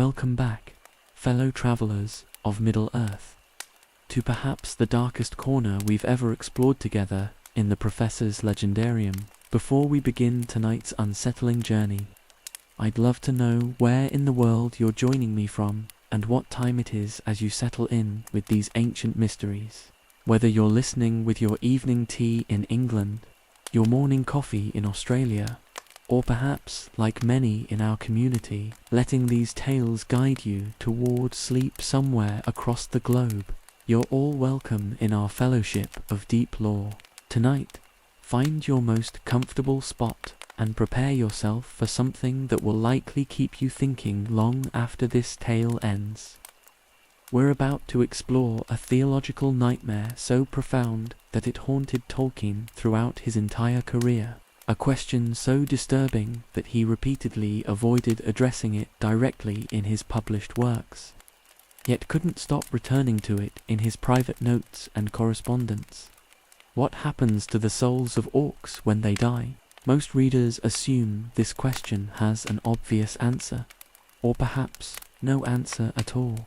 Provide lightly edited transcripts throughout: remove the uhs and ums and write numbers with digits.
Welcome back, fellow travelers of Middle-earth, to perhaps the darkest corner we've ever explored together in the Professor's Legendarium. Before we begin tonight's unsettling journey, I'd love to know where in the world you're joining me from and what time it is as you settle in with these ancient mysteries. Whether you're listening with your evening tea in England, your morning coffee in Australia, or perhaps, like many in our community, letting these tales guide you toward sleep somewhere across the globe, you're all welcome in our fellowship of deep lore. Tonight, find your most comfortable spot and prepare yourself for something that will likely keep you thinking long after this tale ends. We're about to explore a theological nightmare so profound that it haunted Tolkien throughout his entire career. A question so disturbing that he repeatedly avoided addressing it directly in his published works, yet couldn't stop returning to it in his private notes and correspondence. What happens to the souls of orcs when they die? Most readers assume this question has an obvious answer, or perhaps no answer at all.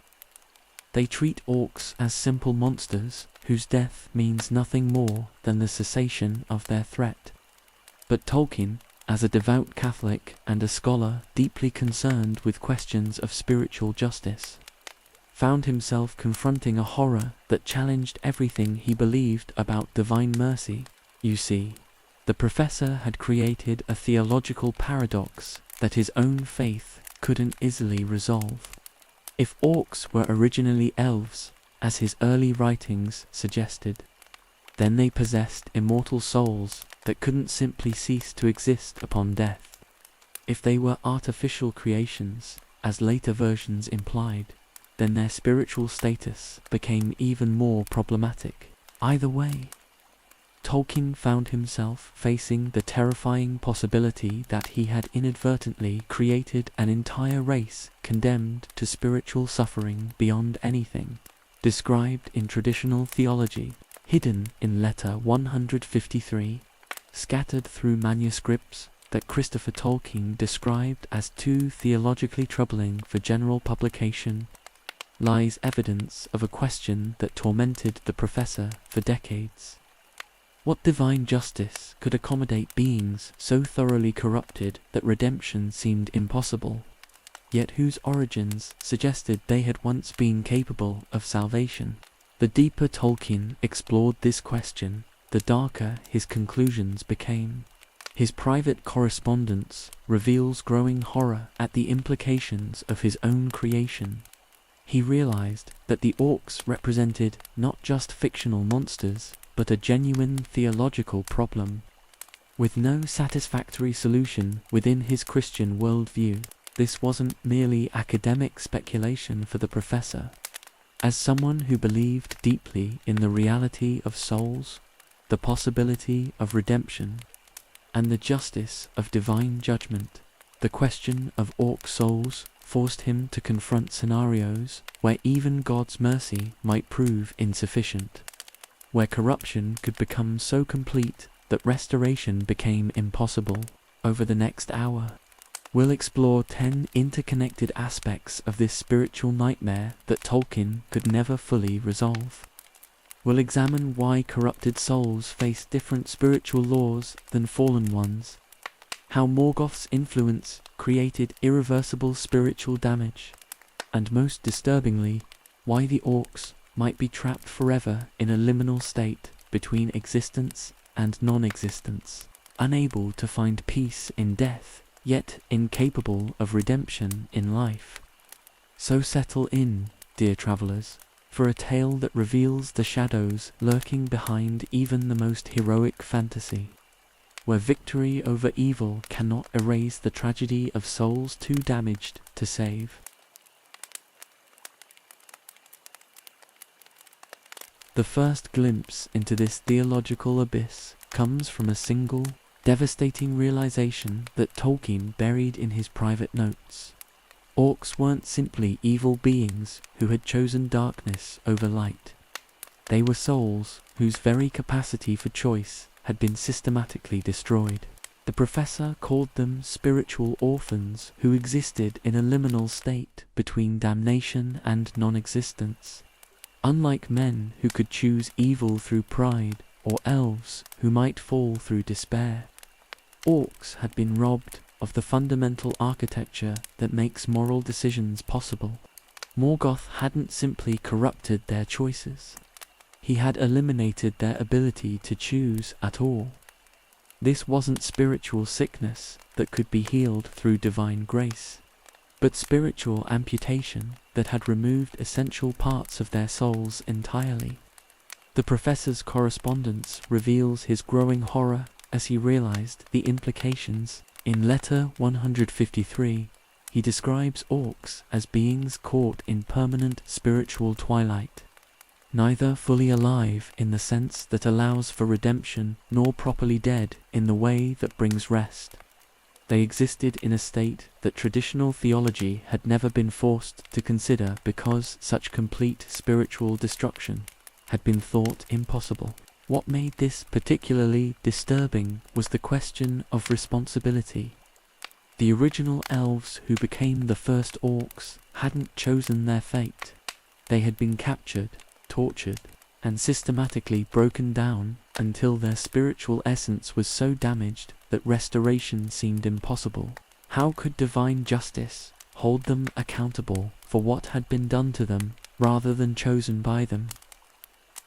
They treat orcs as simple monsters whose death means nothing more than the cessation of their threat. But Tolkien, as a devout Catholic and a scholar deeply concerned with questions of spiritual justice, found himself confronting a horror that challenged everything he believed about divine mercy. You see, the Professor had created a theological paradox that his own faith couldn't easily resolve. If orcs were originally elves, as his early writings suggested, then they possessed immortal souls that couldn't simply cease to exist upon death. If they were artificial creations, as later versions implied, then their spiritual status became even more problematic. Either way, Tolkien found himself facing the terrifying possibility that he had inadvertently created an entire race condemned to spiritual suffering beyond anything described in traditional theology, hidden in letter 153, scattered through manuscripts that Christopher Tolkien described as too theologically troubling for general publication, lies evidence of a question that tormented the Professor for decades. What divine justice could accommodate beings so thoroughly corrupted that redemption seemed impossible, yet whose origins suggested they had once been capable of salvation? The deeper Tolkien explored this question, the darker his conclusions became. His private correspondence reveals growing horror at the implications of his own creation. He realized that the orcs represented not just fictional monsters, but a genuine theological problem. With no satisfactory solution within his Christian worldview, this wasn't merely academic speculation for the Professor. As someone who believed deeply in the reality of souls, the possibility of redemption, and the justice of divine judgment, the question of orc souls forced him to confront scenarios where even God's mercy might prove insufficient, where corruption could become so complete that restoration became impossible. Over the next hour, we'll explore 10 interconnected aspects of this spiritual nightmare that Tolkien could never fully resolve. We'll examine why corrupted souls face different spiritual laws than fallen ones, how Morgoth's influence created irreversible spiritual damage, and most disturbingly, why the orcs might be trapped forever in a liminal state between existence and non-existence, unable to find peace in death, yet incapable of redemption in life. So settle in, dear travelers, for a tale that reveals the shadows lurking behind even the most heroic fantasy, where victory over evil cannot erase the tragedy of souls too damaged to save. The first glimpse into this theological abyss comes from a single, devastating realization that Tolkien buried in his private notes. Orcs weren't simply evil beings who had chosen darkness over light. They were souls whose very capacity for choice had been systematically destroyed. The professor called them spiritual orphans who existed in a liminal state between damnation and non-existence. Unlike men who could choose evil through pride, or elves who might fall through despair, orcs had been robbed of the fundamental architecture that makes moral decisions possible. Morgoth hadn't simply corrupted their choices. He had eliminated their ability to choose at all. This wasn't spiritual sickness that could be healed through divine grace, but spiritual amputation that had removed essential parts of their souls entirely. The professor's correspondence reveals his growing horror as he realized the implications. In letter 153, he describes orcs as beings caught in permanent spiritual twilight, neither fully alive in the sense that allows for redemption, nor properly dead in the way that brings rest. They existed in a state that traditional theology had never been forced to consider because such complete spiritual destruction had been thought impossible. What made this particularly disturbing was the question of responsibility. The original elves who became the first orcs hadn't chosen their fate. They had been captured, tortured, and systematically broken down until their spiritual essence was so damaged that restoration seemed impossible. How could divine justice hold them accountable for what had been done to them rather than chosen by them?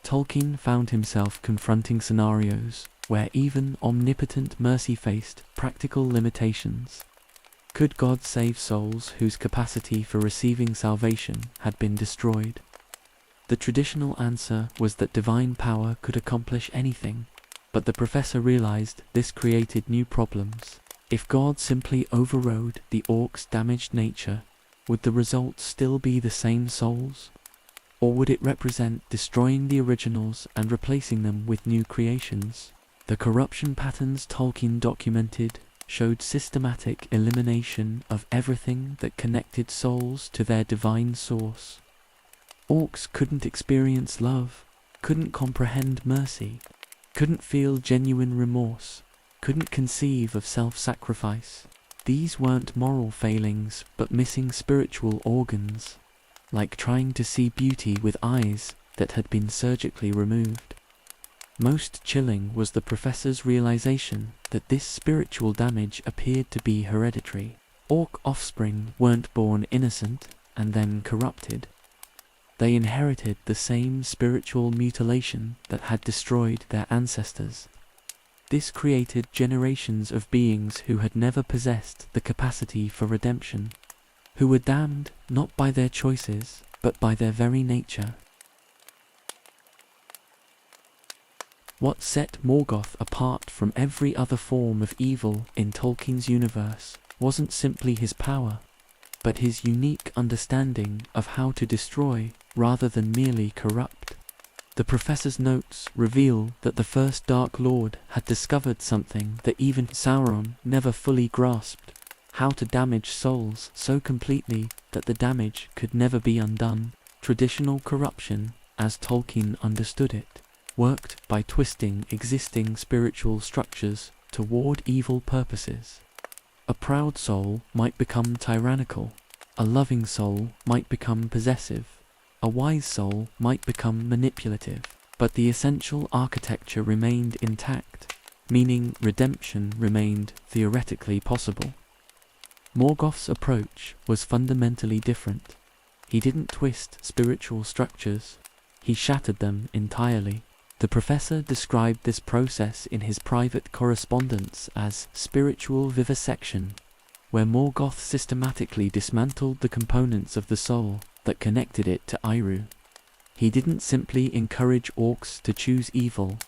Tolkien found himself confronting scenarios where even omnipotent mercy faced practical limitations. Could God save souls whose capacity for receiving salvation had been destroyed? The traditional answer was that divine power could accomplish anything, but the professor realized this created new problems. If God simply overrode the orcs' damaged nature, would the result still be the same souls? Or would it represent destroying the originals and replacing them with new creations? The corruption patterns Tolkien documented showed systematic elimination of everything that connected souls to their divine source. Orcs couldn't experience love, couldn't comprehend mercy, couldn't feel genuine remorse, couldn't conceive of self-sacrifice. These weren't moral failings, but missing spiritual organs, like trying to see beauty with eyes that had been surgically removed. Most chilling was the professor's realization that this spiritual damage appeared to be hereditary. Orc offspring weren't born innocent and then corrupted. They inherited the same spiritual mutilation that had destroyed their ancestors. This created generations of beings who had never possessed the capacity for redemption, who were damned not by their choices, but by their very nature. What set Morgoth apart from every other form of evil in Tolkien's universe wasn't simply his power, but his unique understanding of how to destroy rather than merely corrupt. The professor's notes reveal that the first Dark Lord had discovered something that even Sauron never fully grasped: how to damage souls so completely that the damage could never be undone. Traditional corruption, as Tolkien understood it, worked by twisting existing spiritual structures toward evil purposes. A proud soul might become tyrannical, a loving soul might become possessive, a wise soul might become manipulative, but the essential architecture remained intact, meaning redemption remained theoretically possible. Morgoth's approach was fundamentally different. He didn't twist spiritual structures, he shattered them entirely. The professor described this process in his private correspondence as spiritual vivisection, where Morgoth systematically dismantled the components of the soul that connected it to Iru. He didn't simply encourage orcs to choose evil,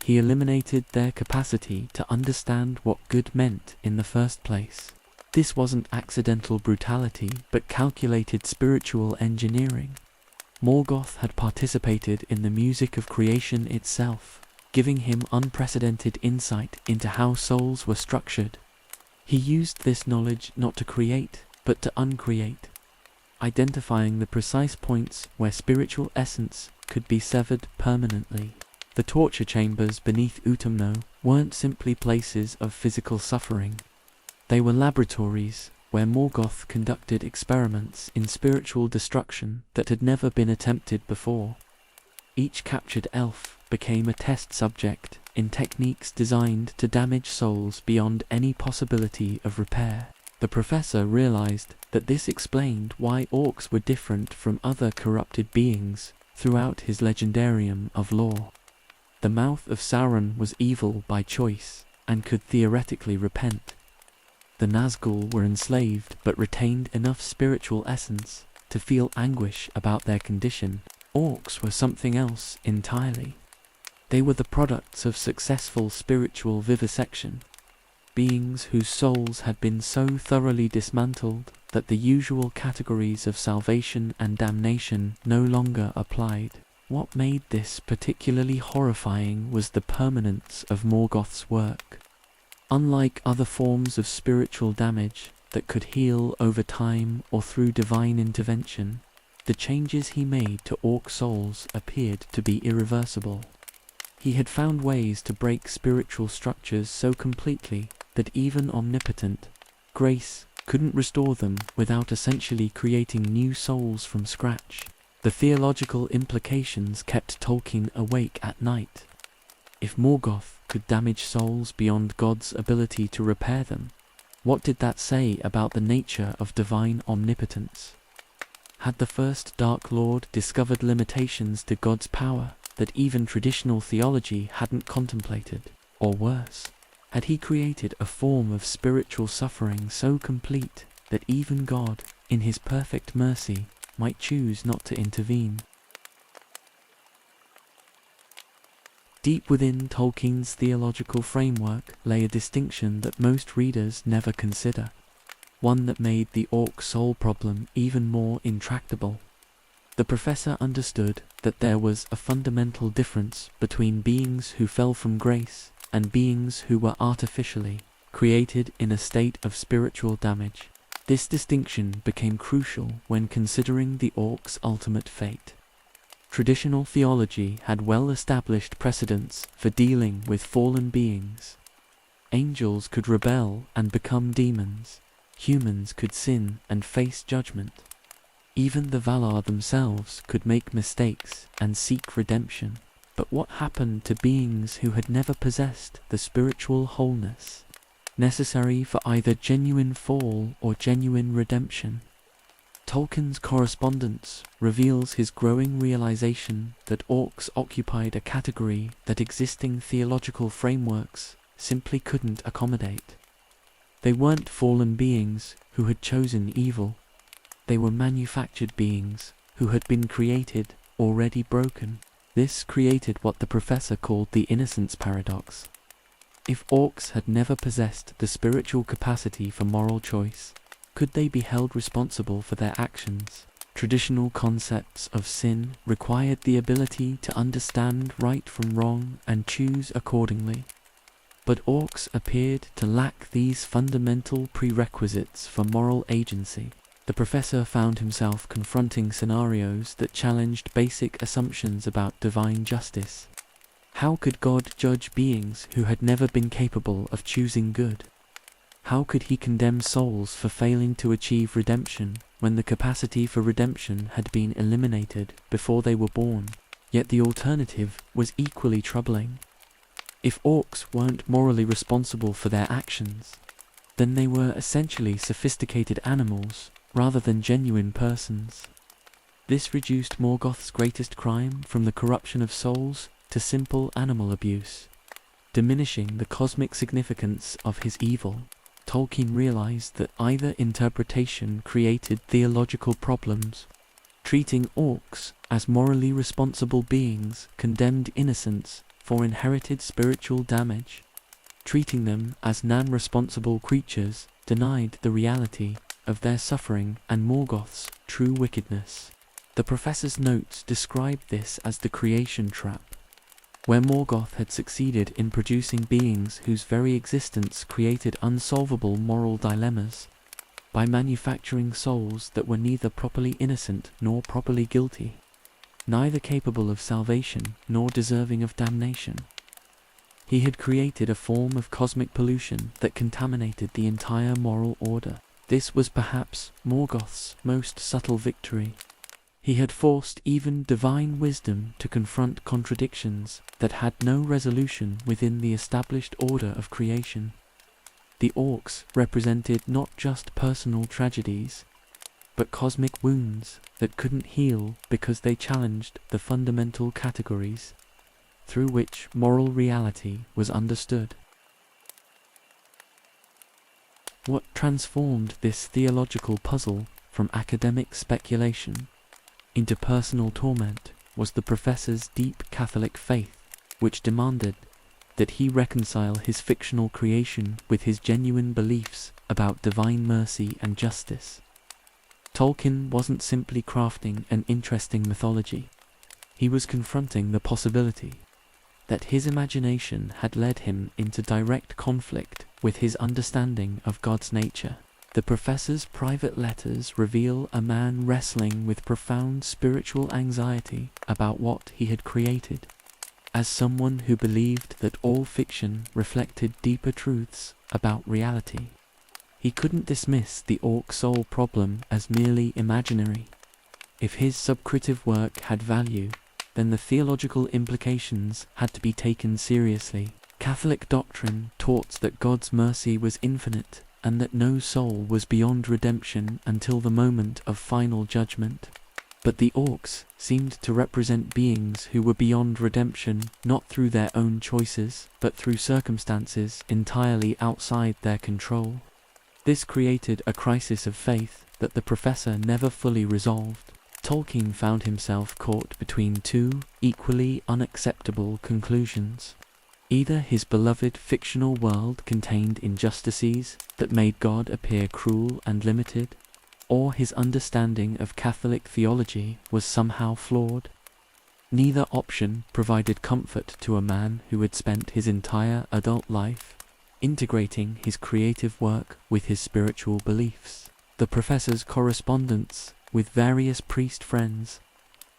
he eliminated their capacity to understand what good meant in the first place. This wasn't accidental brutality, but calculated spiritual engineering. Morgoth had participated in the music of creation itself, giving him unprecedented insight into how souls were structured. He used this knowledge not to create, but to uncreate, identifying the precise points where spiritual essence could be severed permanently. The torture chambers beneath Utumno weren't simply places of physical suffering. They were laboratories where Morgoth conducted experiments in spiritual destruction that had never been attempted before. Each captured elf became a test subject in techniques designed to damage souls beyond any possibility of repair. The professor realized that this explained why orcs were different from other corrupted beings throughout his legendarium of lore. The mouth of Sauron was evil by choice and could theoretically repent. The Nazgul were enslaved but retained enough spiritual essence to feel anguish about their condition. Orcs were something else entirely. They were the products of successful spiritual vivisection, beings whose souls had been so thoroughly dismantled that the usual categories of salvation and damnation no longer applied. What made this particularly horrifying was the permanence of Morgoth's work. Unlike other forms of spiritual damage that could heal over time or through divine intervention, the changes he made to orc souls appeared to be irreversible. He had found ways to break spiritual structures so completely that even omnipotent grace couldn't restore them without essentially creating new souls from scratch. The theological implications kept Tolkien awake at night. If Morgoth could damage souls beyond God's ability to repair them, what did that say about the nature of divine omnipotence? Had the first Dark Lord discovered limitations to God's power that even traditional theology hadn't contemplated? Or worse, had he created a form of spiritual suffering so complete that even God, in his perfect mercy, might choose not to intervene? Deep within Tolkien's theological framework lay a distinction that most readers never consider, one that made the orc soul problem even more intractable. The professor understood that there was a fundamental difference between beings who fell from grace and beings who were artificially created in a state of spiritual damage. This distinction became crucial when considering the orcs' ultimate fate. Traditional theology had well-established precedents for dealing with fallen beings. Angels could rebel and become demons. Humans could sin and face judgment. Even the Valar themselves could make mistakes and seek redemption. But what happened to beings who had never possessed the spiritual wholeness necessary for either genuine fall or genuine redemption? Tolkien's correspondence reveals his growing realization that orcs occupied a category that existing theological frameworks simply couldn't accommodate. They weren't fallen beings who had chosen evil. They were manufactured beings who had been created already broken. This created what the professor called the innocence paradox. If orcs had never possessed the spiritual capacity for moral choice, could they be held responsible for their actions? Traditional concepts of sin required the ability to understand right from wrong and choose accordingly. But orcs appeared to lack these fundamental prerequisites for moral agency. The professor found himself confronting scenarios that challenged basic assumptions about divine justice. How could God judge beings who had never been capable of choosing good? How could he condemn souls for failing to achieve redemption when the capacity for redemption had been eliminated before they were born? Yet the alternative was equally troubling. If orcs weren't morally responsible for their actions, then they were essentially sophisticated animals rather than genuine persons. This reduced Morgoth's greatest crime from the corruption of souls to simple animal abuse, diminishing the cosmic significance of his evil. Tolkien realized that either interpretation created theological problems. Treating orcs as morally responsible beings condemned innocence for inherited spiritual damage. Treating them as non-responsible creatures denied the reality of their suffering and Morgoth's true wickedness. The professor's notes described this as the creation trap, where Morgoth had succeeded in producing beings whose very existence created unsolvable moral dilemmas, by manufacturing souls that were neither properly innocent nor properly guilty. neither capable of salvation nor deserving of damnation. He had created a form of cosmic pollution that contaminated the entire moral order. This was perhaps Morgoth's most subtle victory. He had forced even divine wisdom to confront contradictions that had no resolution within the established order of creation. The Orcs represented not just personal tragedies, but cosmic wounds that couldn't heal because they challenged the fundamental categories through which moral reality was understood. What transformed this theological puzzle from academic speculation into personal torment was the professor's deep Catholic faith, which demanded that he reconcile his fictional creation with his genuine beliefs about divine mercy and justice. Tolkien wasn't simply crafting an interesting mythology. He was confronting the possibility that his imagination had led him into direct conflict with his understanding of God's nature. The professor's private letters reveal a man wrestling with profound spiritual anxiety about what he had created. As someone who believed that all fiction reflected deeper truths about reality, he couldn't dismiss the Orc soul problem as merely imaginary. If his subcreative work had value, then the theological implications had to be taken seriously. Catholic doctrine taught that God's mercy was infinite and that no soul was beyond redemption until the moment of final judgment. But the Orcs seemed to represent beings who were beyond redemption not through their own choices, but through circumstances entirely outside their control. This created a crisis of faith that the professor never fully resolved. Tolkien found himself caught between two equally unacceptable conclusions. Either his beloved fictional world contained injustices that made God appear cruel and limited, or his understanding of Catholic theology was somehow flawed. Neither option provided comfort to a man who had spent his entire adult life integrating his creative work with his spiritual beliefs. The professor's correspondence with various priest friends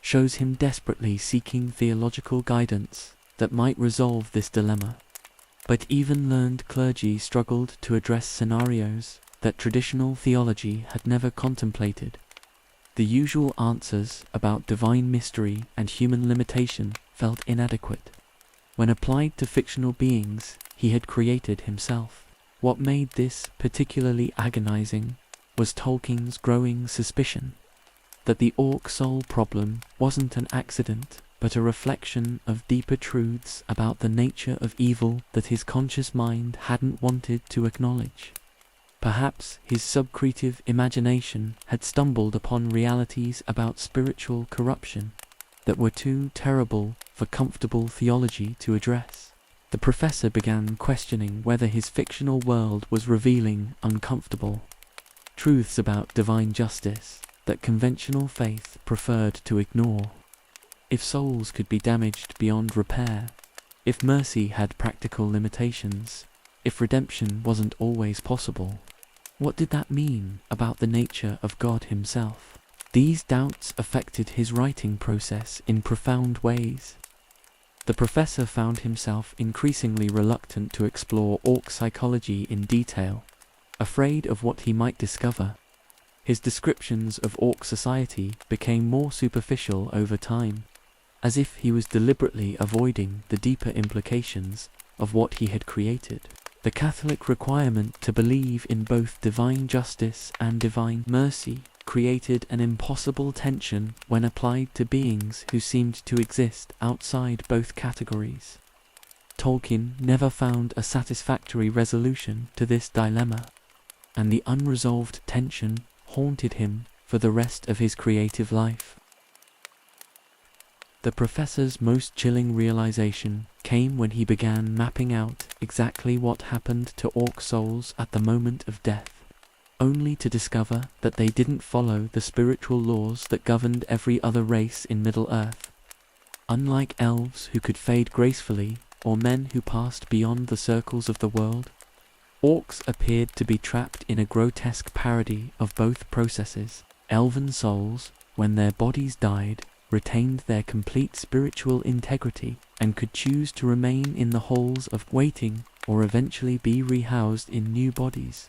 shows him desperately seeking theological guidance that might resolve this dilemma. But even learned clergy struggled to address scenarios that traditional theology had never contemplated. The usual answers about divine mystery and human limitation felt inadequate. When applied to fictional beings he had created himself. What made this particularly agonizing was Tolkien's growing suspicion that the Orc soul problem wasn't an accident, but a reflection of deeper truths about the nature of evil that his conscious mind hadn't wanted to acknowledge. Perhaps his subcreative imagination had stumbled upon realities about spiritual corruption that were too terrible for comfortable theology to address. The professor began questioning whether his fictional world was revealing uncomfortable truths about divine justice that conventional faith preferred to ignore. If souls could be damaged beyond repair, if mercy had practical limitations, if redemption wasn't always possible, what did that mean about the nature of God himself? These doubts affected his writing process in profound ways. The professor found himself increasingly reluctant to explore Orc psychology in detail, afraid of what he might discover. His descriptions of Orc society became more superficial over time, as if he was deliberately avoiding the deeper implications of what he had created. The Catholic requirement to believe in both divine justice and divine mercy created an impossible tension when applied to beings who seemed to exist outside both categories. Tolkien never found a satisfactory resolution to this dilemma, and the unresolved tension haunted him for the rest of his creative life. The professor's most chilling realization came when he began mapping out exactly what happened to Orc souls at the moment of death, only to discover that they didn't follow the spiritual laws that governed every other race in Middle-earth. Unlike elves who could fade gracefully, or men who passed beyond the circles of the world, Orcs appeared to be trapped in a grotesque parody of both processes. Elven souls, when their bodies died, retained their complete spiritual integrity and could choose to remain in the halls of waiting or eventually be rehoused in new bodies.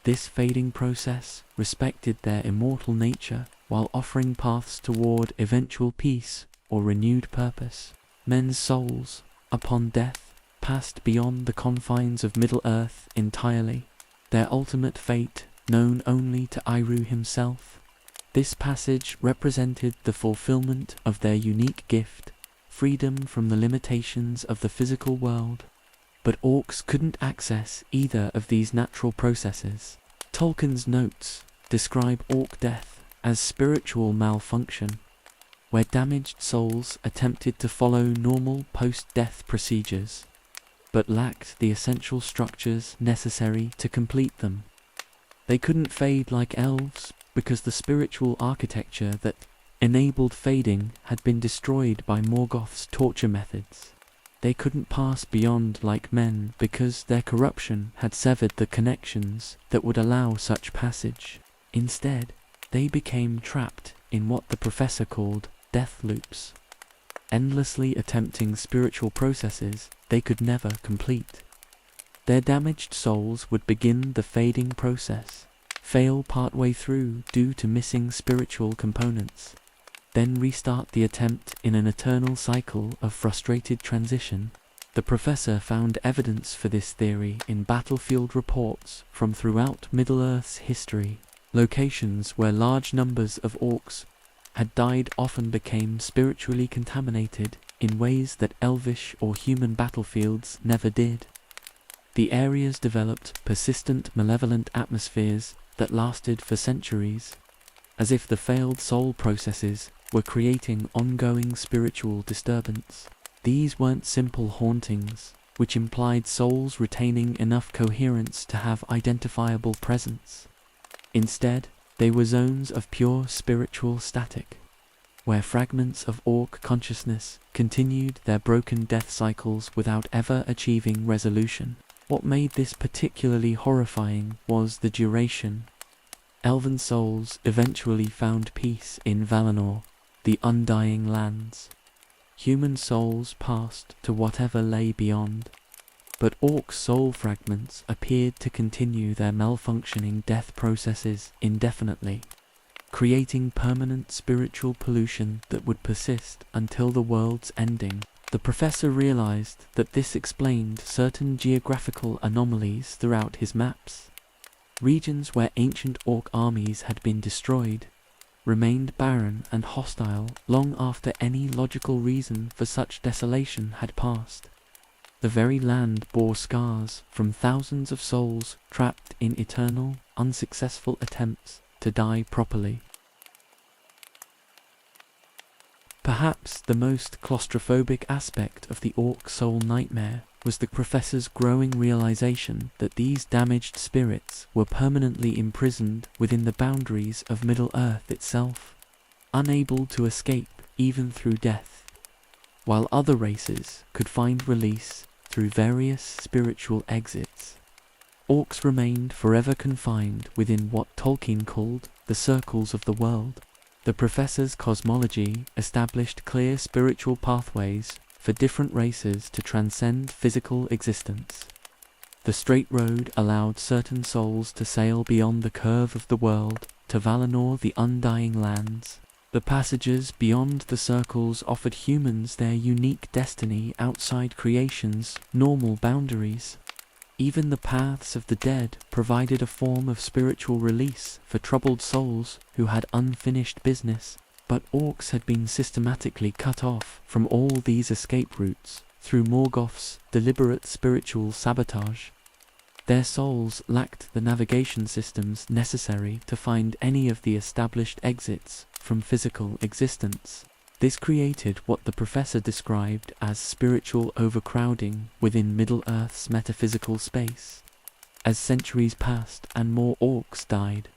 This fading process respected their immortal nature while offering paths toward eventual peace or renewed purpose. Men's souls, upon death, passed beyond the confines of Middle-earth entirely, their ultimate fate known only to Iru himself. This passage represented the fulfillment of their unique gift, freedom from the limitations of the physical world. But orcs couldn't access either of these natural processes. Tolkien's notes describe orc death as spiritual malfunction, where damaged souls attempted to follow normal post-death procedures, but lacked the essential structures necessary to complete them. They couldn't fade like elves because the spiritual architecture that enabled fading had been destroyed by Morgoth's torture methods. They couldn't pass beyond like men because their corruption had severed the connections that would allow such passage. Instead, they became trapped in what the professor called death loops, endlessly attempting spiritual processes they could never complete. Their damaged souls would begin the fading process, fail partway through due to missing spiritual components, then restart the attempt in an eternal cycle of frustrated transition. The professor found evidence for this theory in battlefield reports from throughout Middle-earth's history. Locations where large numbers of orcs had died often became spiritually contaminated in ways that elvish or human battlefields never did. The areas developed persistent malevolent atmospheres that lasted for centuries, as if the failed soul processes were creating ongoing spiritual disturbance. These weren't simple hauntings, which implied souls retaining enough coherence to have identifiable presence. Instead, they were zones of pure spiritual static, where fragments of orc consciousness continued their broken death cycles without ever achieving resolution. What made this particularly horrifying was the duration. Elven souls eventually found peace in Valinor, the undying lands. Human souls passed to whatever lay beyond, but orc soul fragments appeared to continue their malfunctioning death processes indefinitely, creating permanent spiritual pollution that would persist until the world's ending. The professor realized that this explained certain geographical anomalies throughout his maps. Regions where ancient orc armies had been destroyed remained barren and hostile long after any logical reason for such desolation had passed. The very land bore scars from thousands of souls trapped in eternal, unsuccessful attempts to die properly. Perhaps the most claustrophobic aspect of the orc soul nightmare was the professor's growing realization that these damaged spirits were permanently imprisoned within the boundaries of Middle-earth itself, unable to escape even through death. While other races could find release through various spiritual exits, orcs remained forever confined within what Tolkien called the circles of the world. The professor's cosmology established clear spiritual pathways for different races to transcend physical existence. The straight road allowed certain souls to sail beyond the curve of the world to Valinor, the undying lands. The passages beyond the circles offered humans their unique destiny outside creation's normal boundaries. Even the paths of the dead provided a form of spiritual release for troubled souls who had unfinished business. But orcs had been systematically cut off from all these escape routes through Morgoth's deliberate spiritual sabotage. Their souls lacked the navigation systems necessary to find any of the established exits from physical existence. This created what the professor described as spiritual overcrowding within Middle-earth's metaphysical space. As centuries passed and more orcs died,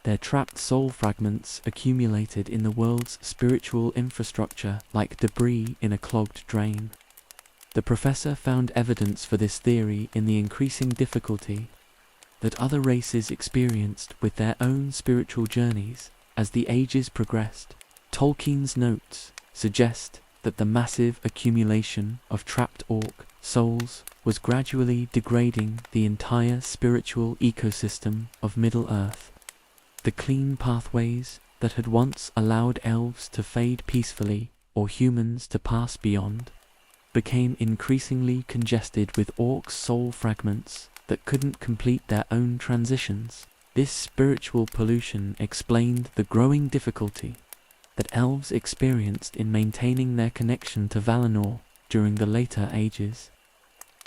their trapped soul fragments accumulated in the world's spiritual infrastructure like debris in a clogged drain. The professor found evidence for this theory in the increasing difficulty that other races experienced with their own spiritual journeys as the ages progressed. Tolkien's notes suggest that the massive accumulation of trapped orc souls was gradually degrading the entire spiritual ecosystem of Middle-earth. The clean pathways that had once allowed elves to fade peacefully or humans to pass beyond became increasingly congested with orcs' soul fragments that couldn't complete their own transitions. This spiritual pollution explained the growing difficulty that elves experienced in maintaining their connection to Valinor during the later ages.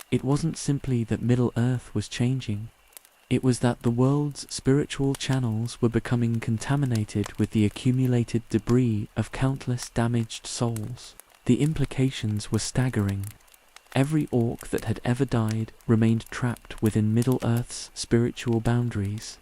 It wasn't simply that Middle-earth was changing, it was that the world's spiritual channels were becoming contaminated with the accumulated debris of countless damaged souls. The implications were staggering. Every orc that had ever died remained trapped within Middle-earth's spiritual boundaries,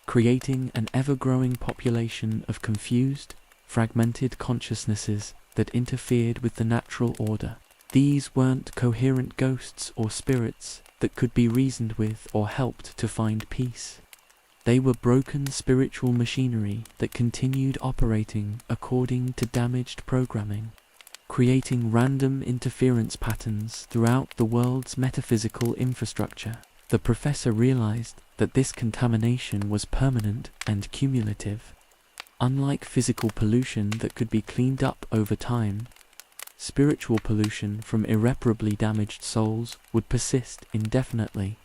creating an ever-growing population of confused, fragmented consciousnesses that interfered with the natural order. These weren't coherent ghosts or spirits that could be reasoned with or helped to find peace. They were broken spiritual machinery that continued operating according to damaged programming, creating random interference patterns throughout the world's metaphysical infrastructure. The professor realized that this contamination was permanent and cumulative. Unlike physical pollution that could be cleaned up over time, spiritual pollution from irreparably damaged souls would persist indefinitely,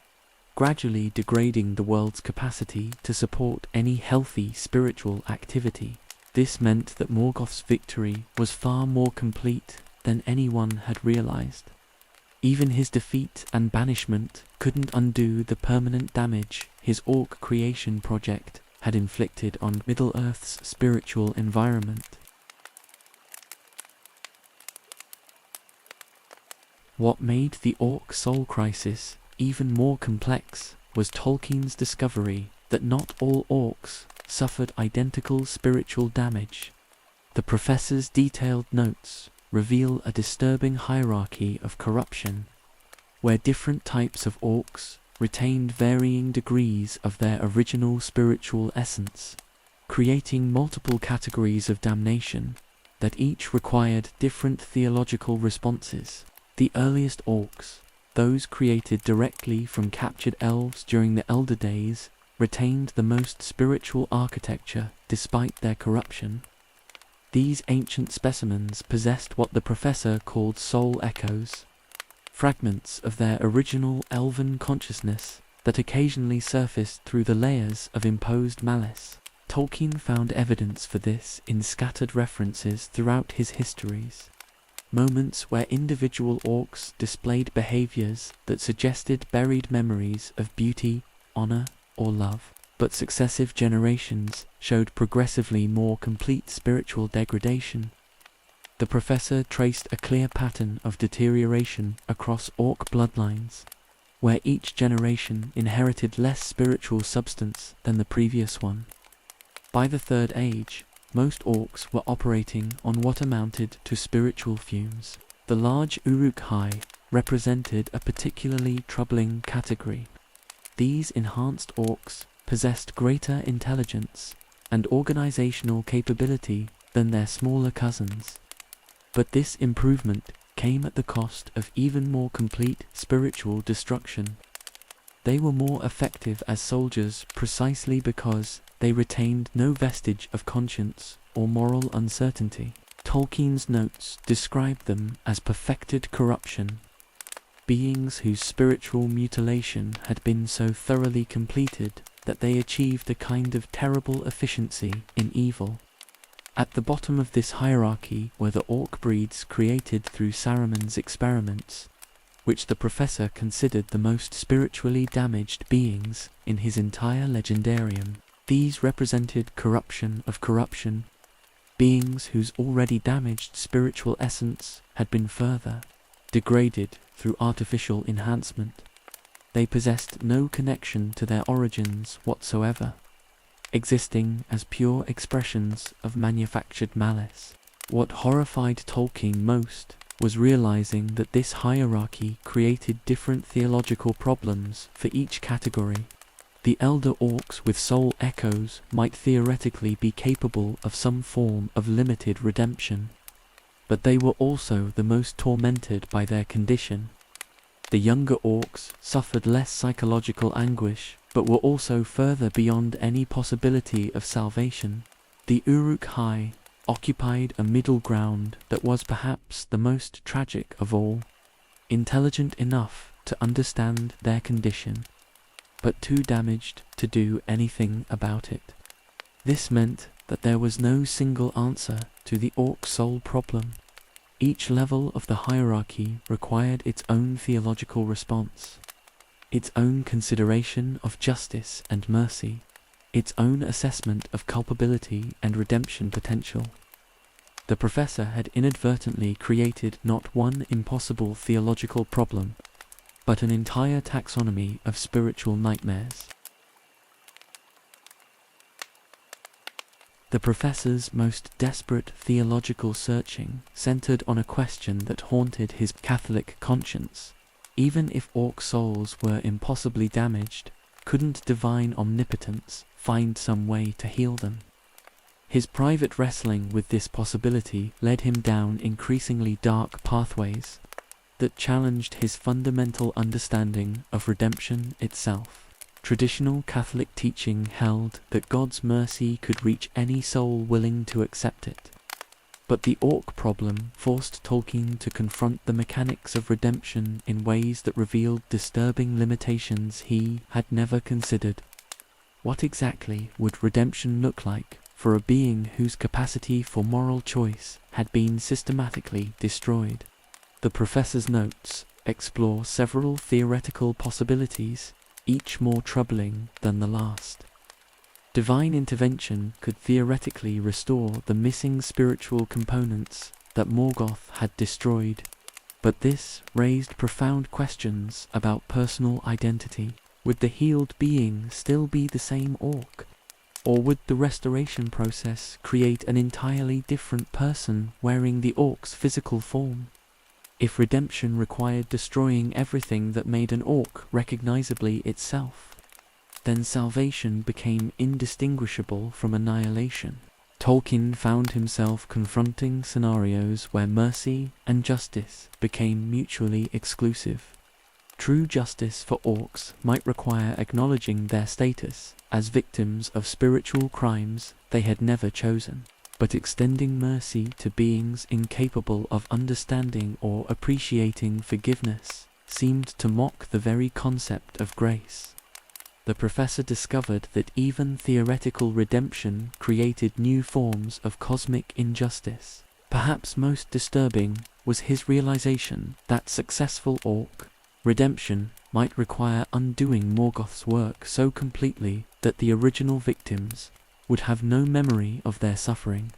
gradually degrading the world's capacity to support any healthy spiritual activity. This meant that Morgoth's victory was far more complete than anyone had realized. Even his defeat and banishment couldn't undo the permanent damage his orc creation project had inflicted on Middle-earth's spiritual environment. What made the orc soul crisis even more complex was Tolkien's discovery that not all orcs suffered identical spiritual damage. The professor's detailed notes reveal a disturbing hierarchy of corruption, where different types of orcs retained varying degrees of their original spiritual essence, creating multiple categories of damnation that each required different theological responses. The earliest orcs, those created directly from captured elves during the Elder Days, retained the most spiritual architecture despite their corruption. These ancient specimens possessed what the professor called soul echoes, fragments of their original elven consciousness that occasionally surfaced through the layers of imposed malice. Tolkien found evidence for this in scattered references throughout his histories. Moments where individual orcs displayed behaviors that suggested buried memories of beauty, honor, or love, but successive generations showed progressively more complete spiritual degradation. The professor traced a clear pattern of deterioration across orc bloodlines, where each generation inherited less spiritual substance than the previous one. By the Third Age, most orcs were operating on what amounted to spiritual fumes. The large Uruk-hai represented a particularly troubling category. These enhanced orcs possessed greater intelligence and organizational capability than their smaller cousins. But this improvement came at the cost of even more complete spiritual destruction. They were more effective as soldiers precisely because they retained no vestige of conscience or moral uncertainty. Tolkien's notes describe them as perfected corruption, beings whose spiritual mutilation had been so thoroughly completed that they achieved a kind of terrible efficiency in evil. At the bottom of this hierarchy were the orc breeds created through Saruman's experiments, which the professor considered the most spiritually damaged beings in his entire legendarium. These represented corruption of corruption, beings whose already damaged spiritual essence had been further degraded through artificial enhancement. They possessed no connection to their origins whatsoever, existing as pure expressions of manufactured malice. What horrified Tolkien most was realizing that this hierarchy created different theological problems for each category. The elder orcs with soul echoes might theoretically be capable of some form of limited redemption, but they were also the most tormented by their condition. The younger orcs suffered less psychological anguish, but were also further beyond any possibility of salvation. The Uruk-hai occupied a middle ground that was perhaps the most tragic of all, intelligent enough to understand their condition, but too damaged to do anything about it. This meant that there was no single answer to the orc soul problem. Each level of the hierarchy required its own theological response, its own consideration of justice and mercy, its own assessment of culpability and redemption potential. The professor had inadvertently created not one impossible theological problem, but an entire taxonomy of spiritual nightmares. The professor's most desperate theological searching centered on a question that haunted his Catholic conscience. Even if orc souls were impossibly damaged, couldn't divine omnipotence find some way to heal them? His private wrestling with this possibility led him down increasingly dark pathways that challenged his fundamental understanding of redemption itself. Traditional Catholic teaching held that God's mercy could reach any soul willing to accept it. But the orc problem forced Tolkien to confront the mechanics of redemption in ways that revealed disturbing limitations he had never considered. What exactly would redemption look like for a being whose capacity for moral choice had been systematically destroyed? The professor's notes explore several theoretical possibilities, each more troubling than the last. Divine intervention could theoretically restore the missing spiritual components that Morgoth had destroyed, but this raised profound questions about personal identity. Would the healed being still be the same orc? Or would the restoration process create an entirely different person wearing the orc's physical form? If redemption required destroying everything that made an orc recognizably itself, then salvation became indistinguishable from annihilation. Tolkien found himself confronting scenarios where mercy and justice became mutually exclusive. True justice for orcs might require acknowledging their status as victims of spiritual crimes they had never chosen. But extending mercy to beings incapable of understanding or appreciating forgiveness seemed to mock the very concept of grace. The professor discovered that even theoretical redemption created new forms of cosmic injustice. Perhaps most disturbing was his realization that successful orc redemption might require undoing Morgoth's work so completely that the original victims would have no memory of their suffering.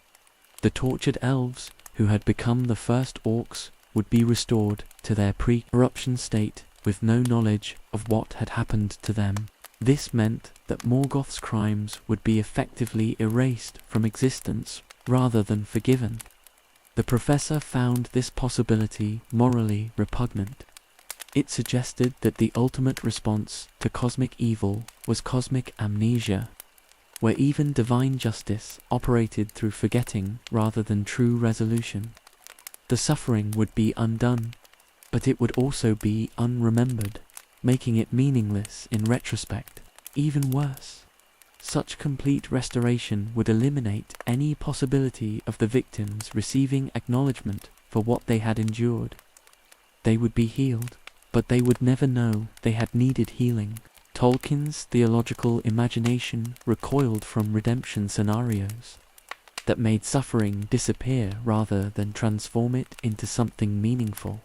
The tortured elves, who had become the first orcs, would be restored to their pre-corruption state with no knowledge of what had happened to them. This meant that Morgoth's crimes would be effectively erased from existence rather than forgiven. The professor found this possibility morally repugnant. It suggested that the ultimate response to cosmic evil was cosmic amnesia, where even divine justice operated through forgetting rather than true resolution. The suffering would be undone, but it would also be unremembered, making it meaningless in retrospect. Even worse, such complete restoration would eliminate any possibility of the victims receiving acknowledgement for what they had endured. They would be healed, but they would never know they had needed healing. Tolkien's theological imagination recoiled from redemption scenarios that made suffering disappear rather than transform it into something meaningful.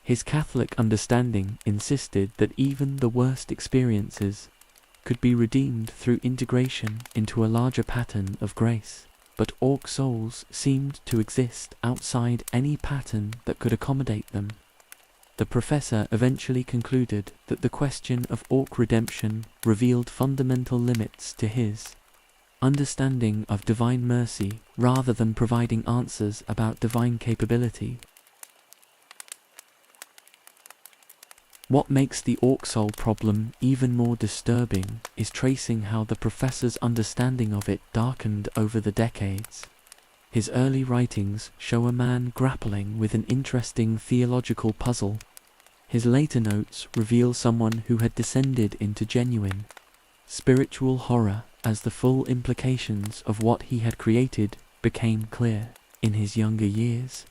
His Catholic understanding insisted that even the worst experiences could be redeemed through integration into a larger pattern of grace, but orc souls seemed to exist outside any pattern that could accommodate them. The professor eventually concluded that the question of orc redemption revealed fundamental limits to his understanding of divine mercy rather than providing answers about divine capability. What makes the Orc soul problem even more disturbing is tracing how the professor's understanding of it darkened over the decades. His early writings show a man grappling with an interesting theological puzzle. His later notes reveal someone who had descended into genuine spiritual horror as the full implications of what he had created became clear. In his younger years,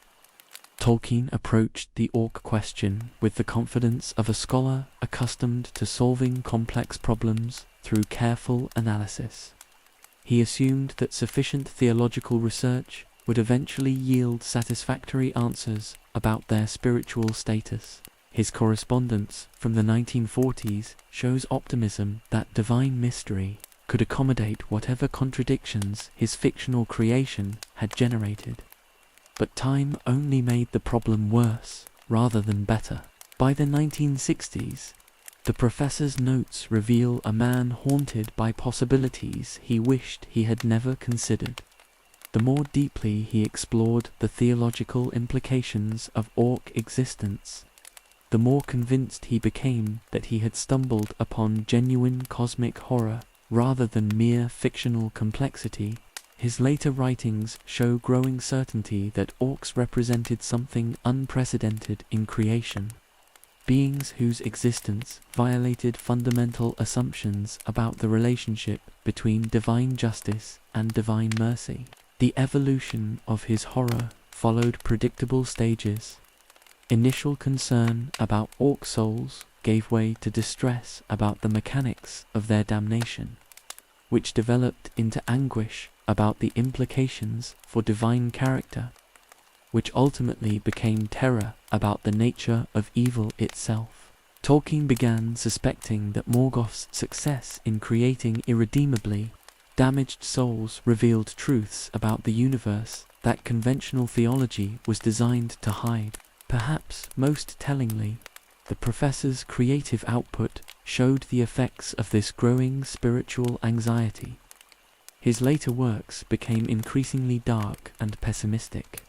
Tolkien approached the Orc question with the confidence of a scholar accustomed to solving complex problems through careful analysis. He assumed that sufficient theological research would eventually yield satisfactory answers about their spiritual status. His correspondence from the 1940s shows optimism that divine mystery could accommodate whatever contradictions his fictional creation had generated. But time only made the problem worse rather than better. By the 1960s, the professor's notes reveal a man haunted by possibilities he wished he had never considered. The more deeply he explored the theological implications of Orc existence, the more convinced he became that he had stumbled upon genuine cosmic horror rather than mere fictional complexity. His later writings show growing certainty that Orcs represented something unprecedented in creation, beings whose existence violated fundamental assumptions about the relationship between divine justice and divine mercy. The evolution of his horror followed predictable stages. Initial concern about Orc souls gave way to distress about the mechanics of their damnation, which developed into anguish about the implications for divine character, which ultimately became terror about the nature of evil itself. Tolkien began suspecting that Morgoth's success in creating irredeemably damaged souls revealed truths about the universe that conventional theology was designed to hide. Perhaps most tellingly, the professor's creative output showed the effects of this growing spiritual anxiety. His later works became increasingly dark and pessimistic,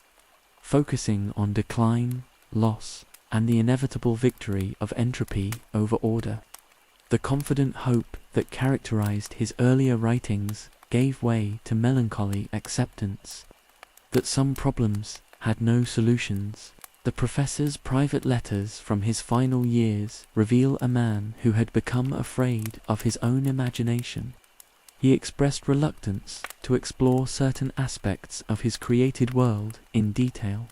focusing on decline, loss, and the inevitable victory of entropy over order. The confident hope that characterized his earlier writings gave way to melancholy acceptance that some problems had no solutions. The professor's private letters from his final years reveal a man who had become afraid of his own imagination. He expressed reluctance to explore certain aspects of his created world in detail,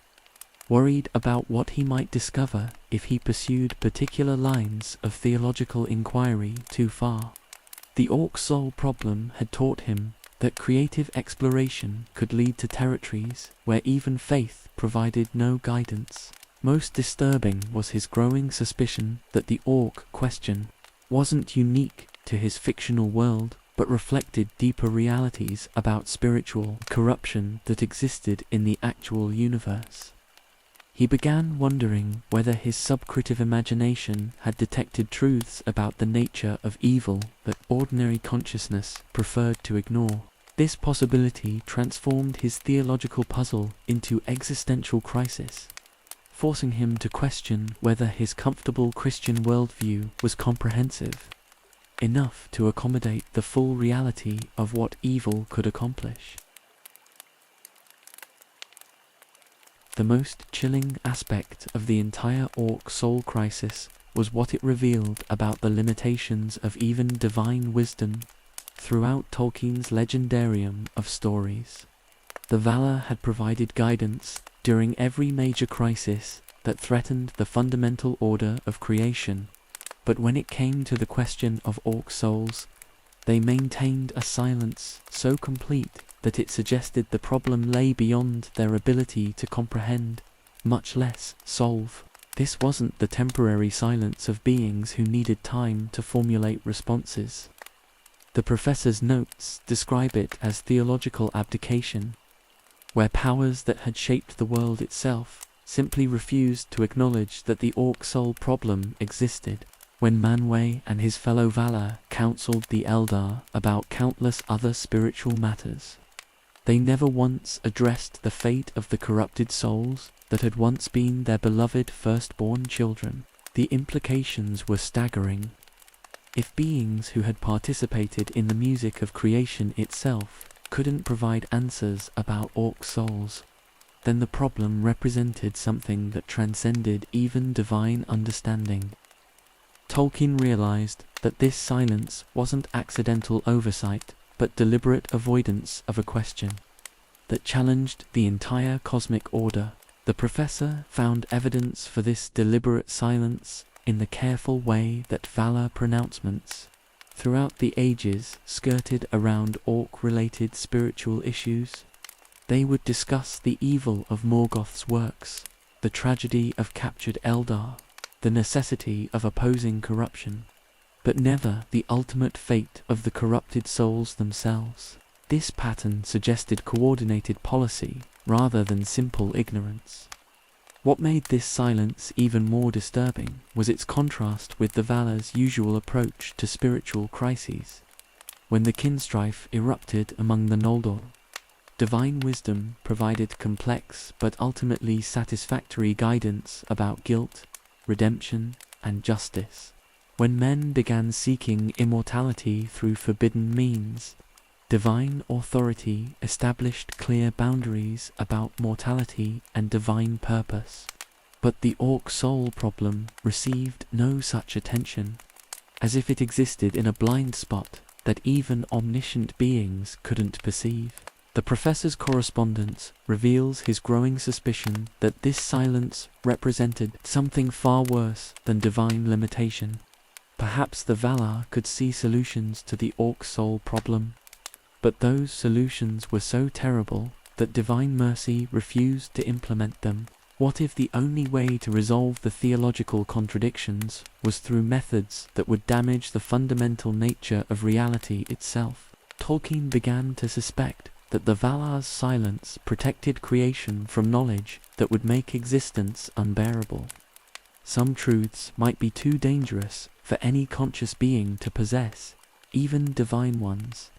worried about what he might discover if he pursued particular lines of theological inquiry too far. The Orc soul problem had taught him that creative exploration could lead to territories where even faith provided no guidance. Most disturbing was his growing suspicion that the Orc question wasn't unique to his fictional world, but reflected deeper realities about spiritual corruption that existed in the actual universe. He began wondering whether his subcreative imagination had detected truths about the nature of evil that ordinary consciousness preferred to ignore. This possibility transformed his theological puzzle into existential crisis, forcing him to question whether his comfortable Christian worldview was comprehensive enough to accommodate the full reality of what evil could accomplish. The most chilling aspect of the entire Orc soul crisis was what it revealed about the limitations of even divine wisdom. Throughout Tolkien's legendarium of stories, the Valar had provided guidance during every major crisis that threatened the fundamental order of creation. But when it came to the question of Orc souls, they maintained a silence so complete that it suggested the problem lay beyond their ability to comprehend, much less solve. This wasn't the temporary silence of beings who needed time to formulate responses. The professor's notes describe it as theological abdication, where powers that had shaped the world itself simply refused to acknowledge that the Orc soul problem existed. When Manwë and his fellow Valar counseled the Eldar about countless other spiritual matters, they never once addressed the fate of the corrupted souls that had once been their beloved firstborn children. The implications were staggering. If beings who had participated in the music of creation itself couldn't provide answers about orc souls, then the problem represented something that transcended even divine understanding. Tolkien realized that this silence wasn't accidental oversight, but deliberate avoidance of a question that challenged the entire cosmic order. The professor found evidence for this deliberate silence in the careful way that Valar pronouncements throughout the ages skirted around orc-related spiritual issues. They would discuss the evil of Morgoth's works, the tragedy of captured Eldar, the necessity of opposing corruption, but never the ultimate fate of the corrupted souls themselves. This pattern suggested coordinated policy rather than simple ignorance. What made this silence even more disturbing was its contrast with the Valar's usual approach to spiritual crises. When the kinstrife erupted among the Noldor, divine wisdom provided complex but ultimately satisfactory guidance about guilt, redemption, and justice. When men began seeking immortality through forbidden means, divine authority established clear boundaries about mortality and divine purpose. But the orc soul problem received no such attention, as if it existed in a blind spot that even omniscient beings couldn't perceive. The professor's correspondence reveals his growing suspicion that this silence represented something far worse than divine limitation. Perhaps the Valar could see solutions to the orc soul problem, but those solutions were so terrible that divine mercy refused to implement them. What if the only way to resolve the theological contradictions was through methods that would damage the fundamental nature of reality itself? Tolkien began to suspect that the Valar's silence protected creation from knowledge that would make existence unbearable. Some truths might be too dangerous for any conscious being to possess, even divine ones.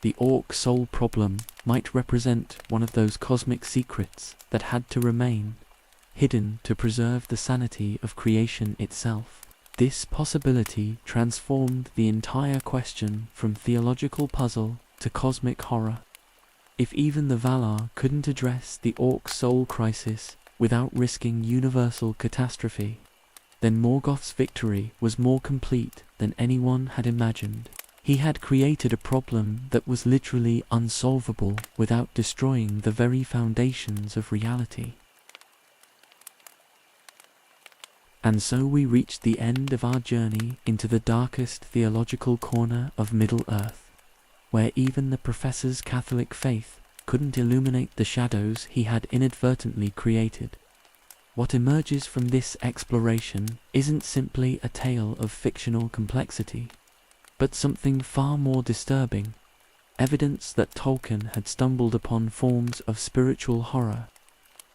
The orc soul problem might represent one of those cosmic secrets that had to remain hidden to preserve the sanity of creation itself. This possibility transformed the entire question from theological puzzle to cosmic horror. If even the Valar couldn't address the orc soul crisis without risking universal catastrophe, then Morgoth's victory was more complete than anyone had imagined. He had created a problem that was literally unsolvable without destroying the very foundations of reality. And so we reached the end of our journey into the darkest theological corner of Middle-earth, where even the professor's Catholic faith couldn't illuminate the shadows he had inadvertently created. What emerges from this exploration isn't simply a tale of fictional complexity, but something far more disturbing, evidence that Tolkien had stumbled upon forms of spiritual horror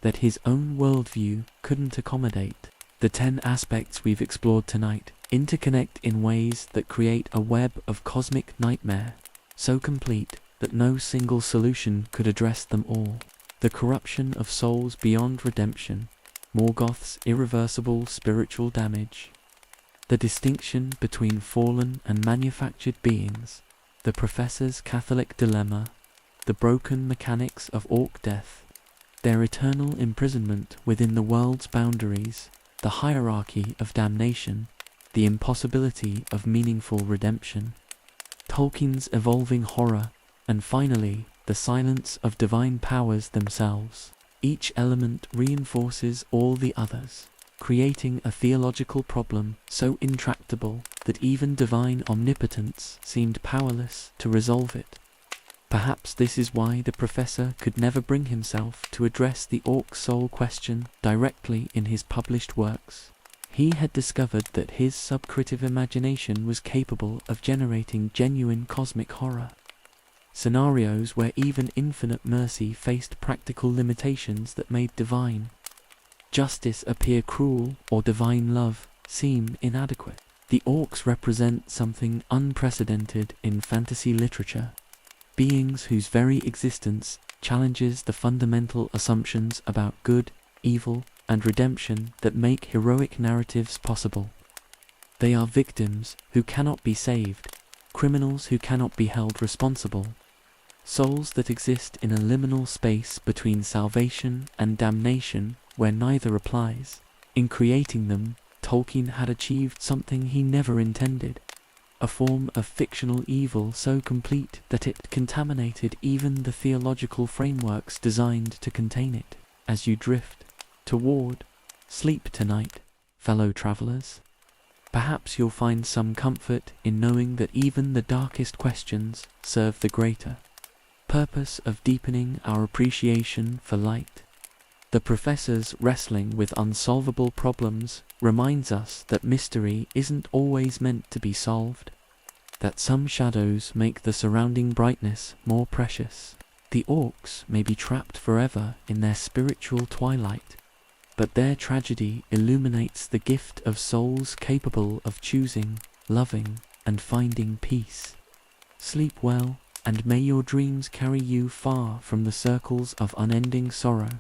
that his own worldview couldn't accommodate. The 10 aspects we've explored tonight interconnect in ways that create a web of cosmic nightmare, so complete that no single solution could address them all. The corruption of souls beyond redemption, Morgoth's irreversible spiritual damage, the distinction between fallen and manufactured beings, the professor's Catholic dilemma, the broken mechanics of orc death, their eternal imprisonment within the world's boundaries, the hierarchy of damnation, the impossibility of meaningful redemption, Tolkien's evolving horror, and finally, the silence of divine powers themselves. Each element reinforces all the others, creating a theological problem so intractable that even divine omnipotence seemed powerless to resolve it. Perhaps this is why the professor could never bring himself to address the orc soul question directly in his published works. He had discovered that his subcreative imagination was capable of generating genuine cosmic horror, scenarios where even infinite mercy faced practical limitations that made divine justice appear cruel or divine love seem inadequate. The orcs represent something unprecedented in fantasy literature, beings whose very existence challenges the fundamental assumptions about good, evil, and redemption that make heroic narratives possible. They are victims who cannot be saved, criminals who cannot be held responsible, souls that exist in a liminal space between salvation and damnation where neither applies. In creating them, Tolkien had achieved something he never intended, a form of fictional evil so complete that it contaminated even the theological frameworks designed to contain it. As you drift toward sleep tonight, fellow travelers, perhaps you'll find some comfort in knowing that even the darkest questions serve the greater purpose of deepening our appreciation for light. The professor's wrestling with unsolvable problems reminds us that mystery isn't always meant to be solved, that some shadows make the surrounding brightness more precious. The Orcs may be trapped forever in their spiritual twilight, but their tragedy illuminates the gift of souls capable of choosing, loving, and finding peace. Sleep well, and may your dreams carry you far from the circles of unending sorrow.